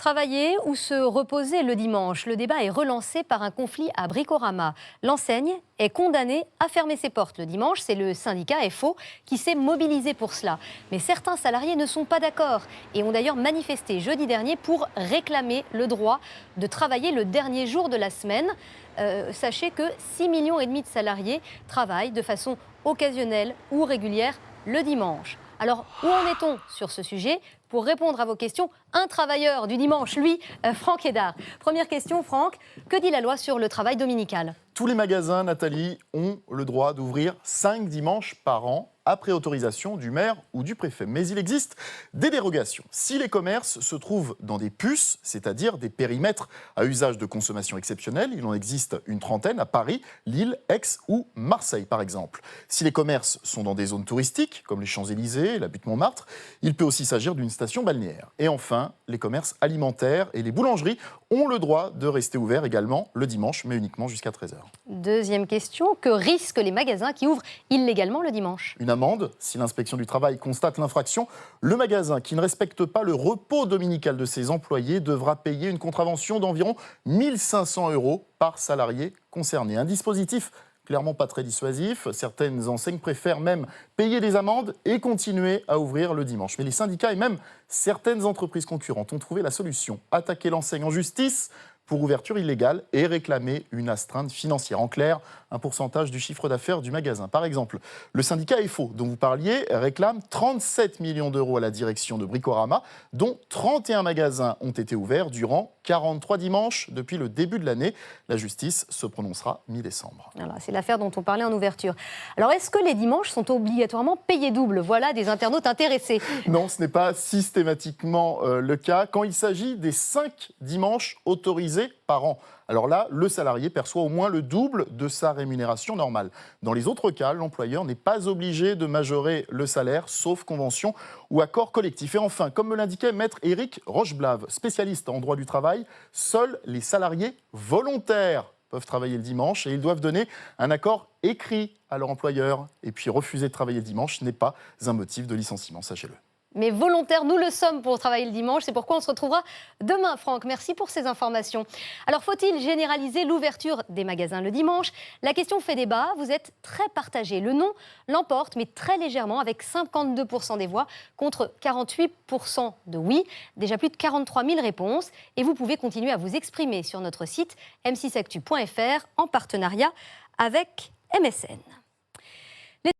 Travailler ou se reposer le dimanche, le débat est relancé par un conflit à Bricorama. L'enseigne est condamnée à fermer ses portes le dimanche. C'est le syndicat FO qui s'est mobilisé pour cela. Mais certains salariés ne sont pas d'accord et ont d'ailleurs manifesté jeudi dernier pour réclamer le droit de travailler le dernier jour de la semaine. Sachez que 6,5 millions de salariés travaillent de façon occasionnelle ou régulière le dimanche. Alors, où en est-on sur ce sujet? Pour répondre à vos questions, un travailleur du dimanche, lui, Franck Hédard. Première question, Franck, que dit la loi sur le travail dominical? Tous les magasins, Nathalie, ont le droit d'ouvrir 5 dimanches par an, après autorisation du maire ou du préfet. Mais il existe des dérogations. Si les commerces se trouvent dans des puces, c'est-à-dire des périmètres à usage de consommation exceptionnelle, il en existe une trentaine à Paris, Lille, Aix ou Marseille par exemple. Si les commerces sont dans des zones touristiques, comme les Champs-Élysées, la butte Montmartre, il peut aussi s'agir d'une station balnéaire. Et enfin, les commerces alimentaires et les boulangeries ont le droit de rester ouverts également le dimanche, mais uniquement jusqu'à 13h. Deuxième question, que risquent les magasins qui ouvrent illégalement le dimanche? Une amende, si l'inspection du travail constate l'infraction, le magasin qui ne respecte pas le repos dominical de ses employés devra payer une contravention d'environ 1 500 € par salarié concerné. Un dispositif clairement pas très dissuasif. Certaines enseignes préfèrent même payer des amendes et continuer à ouvrir le dimanche. Mais les syndicats et même certaines entreprises concurrentes ont trouvé la solution. Attaquer l'enseigne en justice pour ouverture illégale et réclamer une astreinte financière. En clair, un pourcentage du chiffre d'affaires du magasin. Par exemple, le syndicat FO, dont vous parliez, réclame 37 millions € à la direction de Bricorama, dont 31 magasins ont été ouverts durant 43 dimanches depuis le début de l'année. La justice se prononcera mi-décembre. Voilà, c'est l'affaire dont on parlait en ouverture. Alors, est-ce que les dimanches sont obligatoirement payés double? Voilà des internautes intéressés. Non, ce n'est pas systématiquement le cas quand il s'agit des 5 dimanches autorisés par an. Alors là, le salarié perçoit au moins le double de sa rémunération normale. Dans les autres cas, l'employeur n'est pas obligé de majorer le salaire, sauf convention ou accord collectif. Et enfin, comme me l'indiquait maître Éric Rocheblave, spécialiste en droit du travail, seuls les salariés volontaires peuvent travailler le dimanche et ils doivent donner un accord écrit à leur employeur. Et puis refuser de travailler le dimanche n'est pas un motif de licenciement, sachez-le. Mais volontaires, nous le sommes pour travailler le dimanche. C'est pourquoi on se retrouvera demain, Franck. Merci pour ces informations. Alors, faut-il généraliser l'ouverture des magasins le dimanche? La question fait débat. Vous êtes très partagés. Le non l'emporte, mais très légèrement, avec 52% des voix contre 48% de oui. Déjà plus de 43 000 réponses. Et vous pouvez continuer à vous exprimer sur notre site m6actu.fr en partenariat avec MSN.